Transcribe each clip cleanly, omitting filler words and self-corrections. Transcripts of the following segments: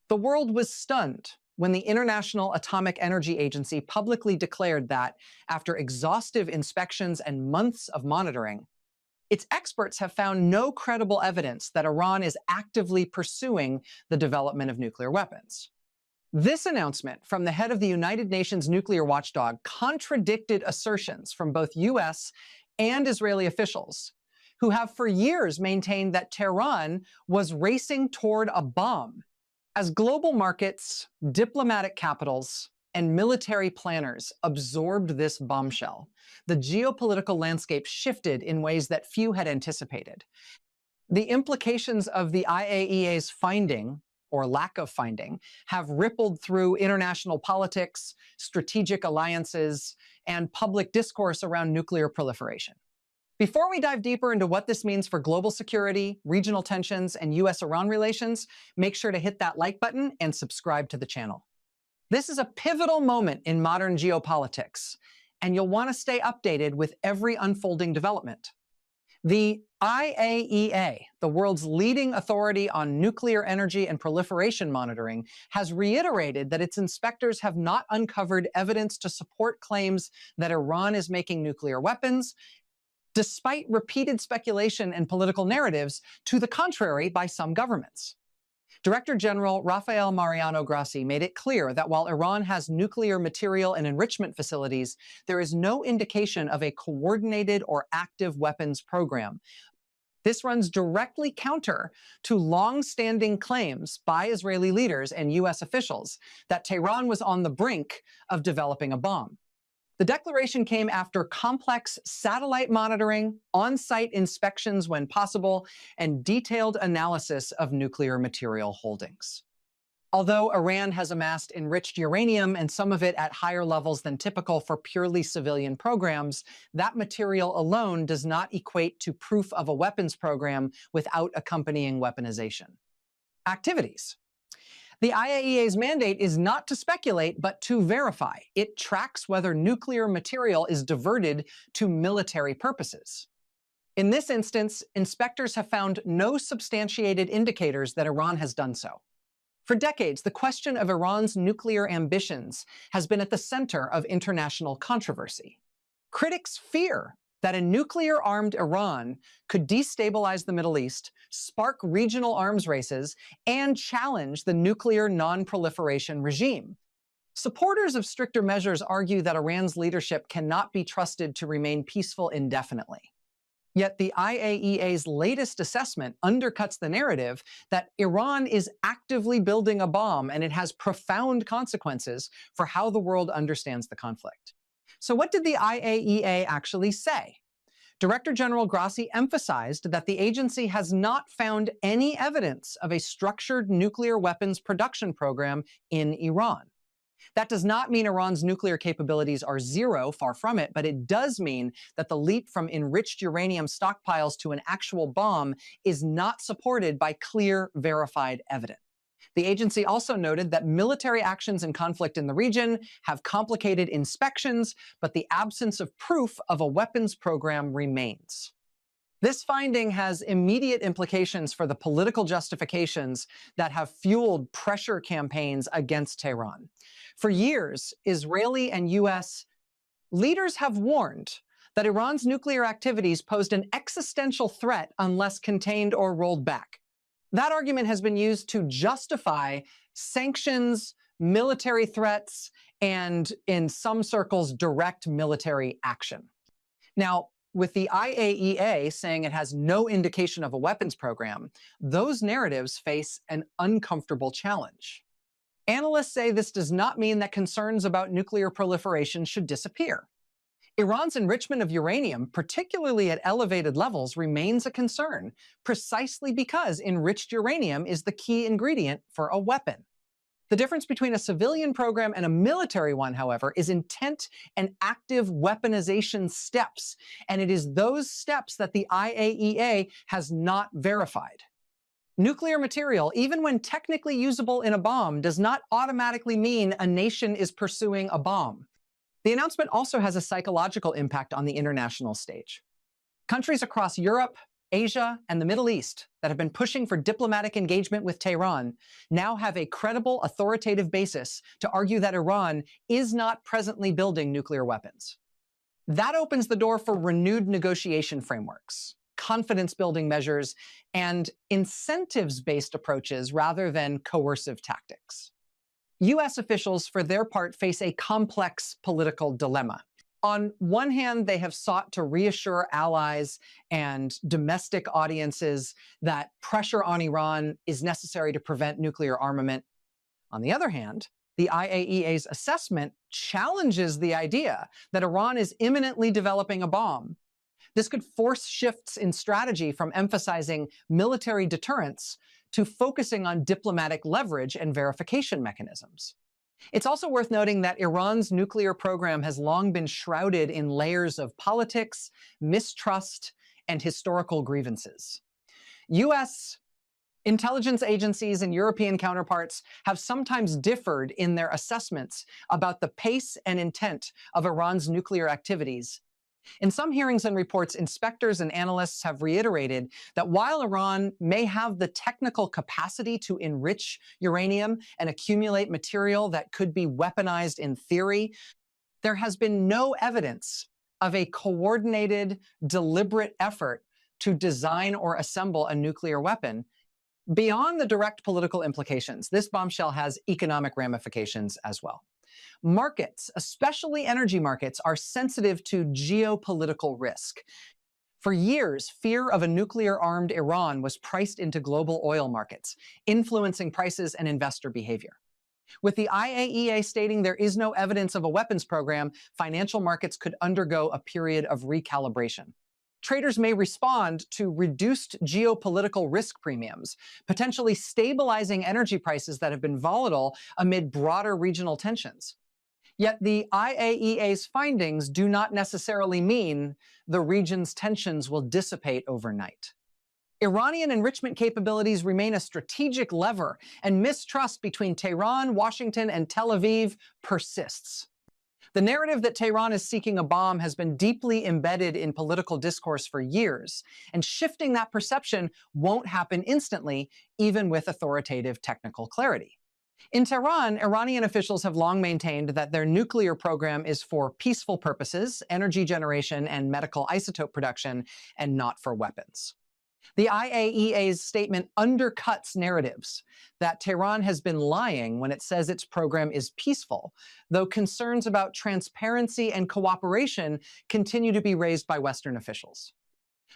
The world was stunned when the International Atomic Energy Agency publicly declared that, after exhaustive inspections and months of monitoring, its experts have found no credible evidence that Iran is actively pursuing the development of nuclear weapons. This announcement from the head of the United Nations nuclear watchdog contradicted assertions from both US and Israeli officials, who have for years maintained that Tehran was racing toward a bomb. As global markets, diplomatic capitals, and military planners absorbed this bombshell, the geopolitical landscape shifted in ways that few had anticipated. The implications of the IAEA's finding, or lack of finding, have rippled through international politics, strategic alliances, and public discourse around nuclear proliferation. Before we dive deeper into what this means for global security, regional tensions, and US-Iran relations, make sure to hit that like button and subscribe to the channel. This is a pivotal moment in modern geopolitics, and you'll want to stay updated with every unfolding development. The IAEA, the world's leading authority on nuclear energy and proliferation monitoring, has reiterated that its inspectors have not uncovered evidence to support claims that Iran is making nuclear weapons, despite repeated speculation and political narratives to the contrary by some governments. Director General Rafael Mariano Grossi made it clear that while Iran has nuclear material and enrichment facilities, there is no indication of a coordinated or active weapons program. This runs directly counter to long-standing claims by Israeli leaders and US officials that Tehran was on the brink of developing a bomb. The declaration came after complex satellite monitoring, on-site inspections when possible, and detailed analysis of nuclear material holdings. Although Iran has amassed enriched uranium, and some of it at higher levels than typical for purely civilian programs, that material alone does not equate to proof of a weapons program without accompanying weaponization activities. The IAEA's mandate is not to speculate, but to verify. It tracks whether nuclear material is diverted to military purposes. In this instance, inspectors have found no substantiated indicators that Iran has done so. For decades, the question of Iran's nuclear ambitions has been at the center of international controversy. Critics fear that a nuclear-armed Iran could destabilize the Middle East, spark regional arms races, and challenge the nuclear non-proliferation regime. Supporters of stricter measures argue that Iran's leadership cannot be trusted to remain peaceful indefinitely. Yet the IAEA's latest assessment undercuts the narrative that Iran is actively building a bomb and it has profound consequences for how the world understands the conflict. So what did the IAEA actually say? Director General Grossi emphasized that the agency has not found any evidence of a structured nuclear weapons production program in Iran. That does not mean Iran's nuclear capabilities are zero, far from it, but it does mean that the leap from enriched uranium stockpiles to an actual bomb is not supported by clear, verified evidence. The agency also noted that military actions in conflict in the region have complicated inspections, but the absence of proof of a weapons program remains. This finding has immediate implications for the political justifications that have fueled pressure campaigns against Tehran. For years, Israeli and US leaders have warned that Iran's nuclear activities posed an existential threat unless contained or rolled back. That argument has been used to justify sanctions, military threats, and in some circles, direct military action. Now, with the IAEA saying it has no indication of a weapons program, those narratives face an uncomfortable challenge. Analysts say this does not mean that concerns about nuclear proliferation should disappear. Iran's enrichment of uranium, particularly at elevated levels, remains a concern, precisely because enriched uranium is the key ingredient for a weapon. The difference between a civilian program and a military one, however, is intent and active weaponization steps, and it is those steps that the IAEA has not verified. Nuclear material, even when technically usable in a bomb, does not automatically mean a nation is pursuing a bomb. The announcement also has a psychological impact on the international stage. Countries across Europe, Asia and the Middle East that have been pushing for diplomatic engagement with Tehran now have a credible, authoritative basis to argue that Iran is not presently building nuclear weapons. That opens the door for renewed negotiation frameworks, confidence-building measures, and incentives-based approaches rather than coercive tactics. U.S. officials, for their part, face a complex political dilemma. On one hand, they have sought to reassure allies and domestic audiences that pressure on Iran is necessary to prevent nuclear armament. On the other hand, the IAEA's assessment challenges the idea that Iran is imminently developing a bomb. This could force shifts in strategy from emphasizing military deterrence to focusing on diplomatic leverage and verification mechanisms. It's also worth noting that Iran's nuclear program has long been shrouded in layers of politics, mistrust, and historical grievances. U.S. intelligence agencies and European counterparts have sometimes differed in their assessments about the pace and intent of Iran's nuclear activities. In some hearings and reports, inspectors and analysts have reiterated that while Iran may have the technical capacity to enrich uranium and accumulate material that could be weaponized in theory, there has been no evidence of a coordinated, deliberate effort to design or assemble a nuclear weapon. Beyond the direct political implications, this bombshell has economic ramifications as well. Markets, especially energy markets, are sensitive to geopolitical risk. For years, fear of a nuclear-armed Iran was priced into global oil markets, influencing prices and investor behavior. With the IAEA stating there is no evidence of a weapons program, financial markets could undergo a period of recalibration. Traders may respond to reduced geopolitical risk premiums, potentially stabilizing energy prices that have been volatile amid broader regional tensions. Yet the IAEA's findings do not necessarily mean the region's tensions will dissipate overnight. Iranian enrichment capabilities remain a strategic lever, and mistrust between Tehran, Washington, and Tel Aviv persists. The narrative that Tehran is seeking a bomb has been deeply embedded in political discourse for years, and shifting that perception won't happen instantly, even with authoritative technical clarity. In Tehran, Iranian officials have long maintained that their nuclear program is for peaceful purposes, energy generation, and medical isotope production, and not for weapons. The IAEA's statement undercuts narratives that Tehran has been lying when it says its program is peaceful, though concerns about transparency and cooperation continue to be raised by Western officials.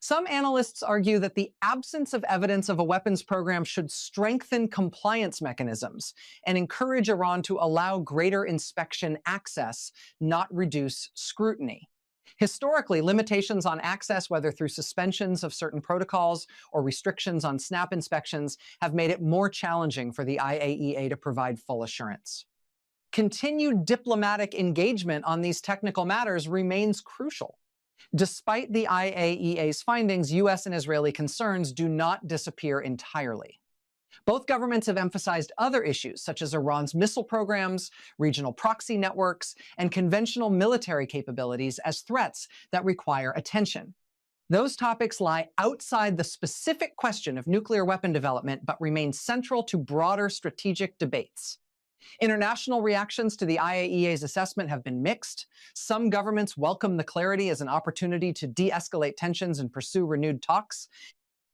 Some analysts argue that the absence of evidence of a weapons program should strengthen compliance mechanisms and encourage Iran to allow greater inspection access, not reduce scrutiny. Historically, limitations on access, whether through suspensions of certain protocols or restrictions on snap inspections, have made it more challenging for the IAEA to provide full assurance. Continued diplomatic engagement on these technical matters remains crucial. Despite the IAEA's findings, U.S. and Israeli concerns do not disappear entirely. Both governments have emphasized other issues, such as Iran's missile programs, regional proxy networks, and conventional military capabilities as threats that require attention. Those topics lie outside the specific question of nuclear weapon development, but remain central to broader strategic debates. International reactions to the IAEA's assessment have been mixed. Some governments welcome the clarity as an opportunity to de-escalate tensions and pursue renewed talks.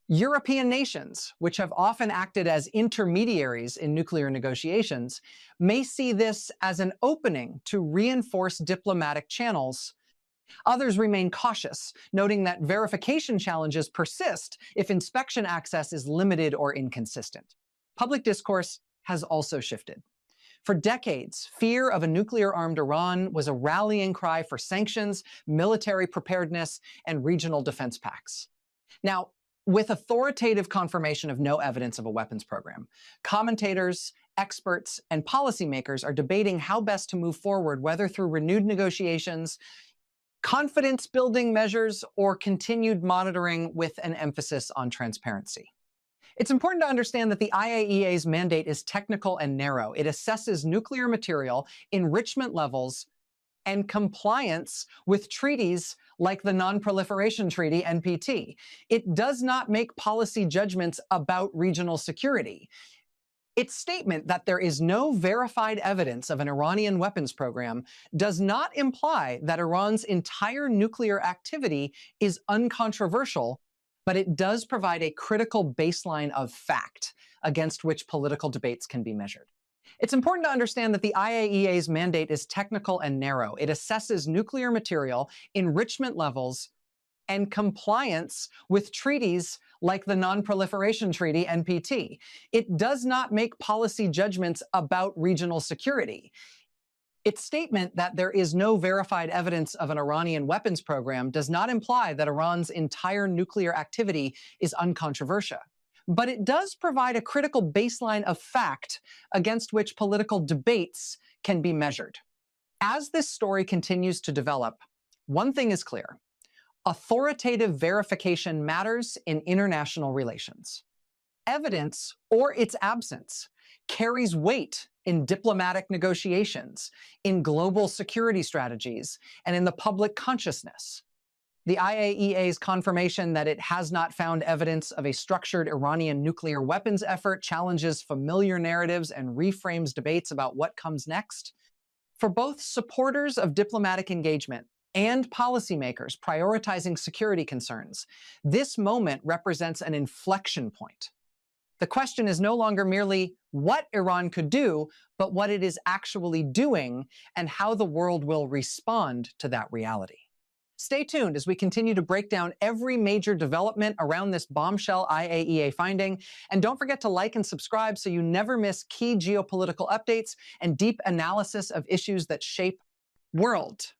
European nations, which have often acted as intermediaries in nuclear negotiations, may see this as an opening to reinforce diplomatic channels. Others remain cautious, noting that verification challenges persist if inspection access is limited or inconsistent. Public discourse has also shifted. For decades, fear of a nuclear-armed Iran was a rallying cry for sanctions, military preparedness, and regional defense pacts. Now, with authoritative confirmation of no evidence of a weapons program, commentators, experts, and policymakers are debating how best to move forward, whether through renewed negotiations, confidence-building measures, or continued monitoring with an emphasis on transparency. It's important to understand that the IAEA's mandate is technical and narrow. It assesses nuclear material, enrichment levels, and compliance with treaties like the Non-Proliferation Treaty, NPT. It does not make policy judgments about regional security. Its statement that there is no verified evidence of an Iranian weapons program does not imply that Iran's entire nuclear activity is uncontroversial, but it does provide a critical baseline of fact against which political debates can be measured. It's important to understand that the IAEA's mandate is technical and narrow. It assesses nuclear material, enrichment levels, and compliance with treaties like the Non-Proliferation Treaty, NPT. It does not make policy judgments about regional security. Its statement that there is no verified evidence of an Iranian weapons program does not imply that Iran's entire nuclear activity is uncontroversial. But it does provide a critical baseline of fact against which political debates can be measured. As this story continues to develop, one thing is clear. Authoritative verification matters in international relations. Evidence, or its absence, carries weight in diplomatic negotiations, in global security strategies, and in the public consciousness. The IAEA's confirmation that it has not found evidence of a structured Iranian nuclear weapons effort challenges familiar narratives and reframes debates about what comes next. For both supporters of diplomatic engagement and policymakers prioritizing security concerns, this moment represents an inflection point. The question is no longer merely what Iran could do, but what it is actually doing and how the world will respond to that reality. Stay tuned as we continue to break down every major development around this bombshell IAEA finding. And don't forget to like and subscribe so you never miss key geopolitical updates and deep analysis of issues that shape the world.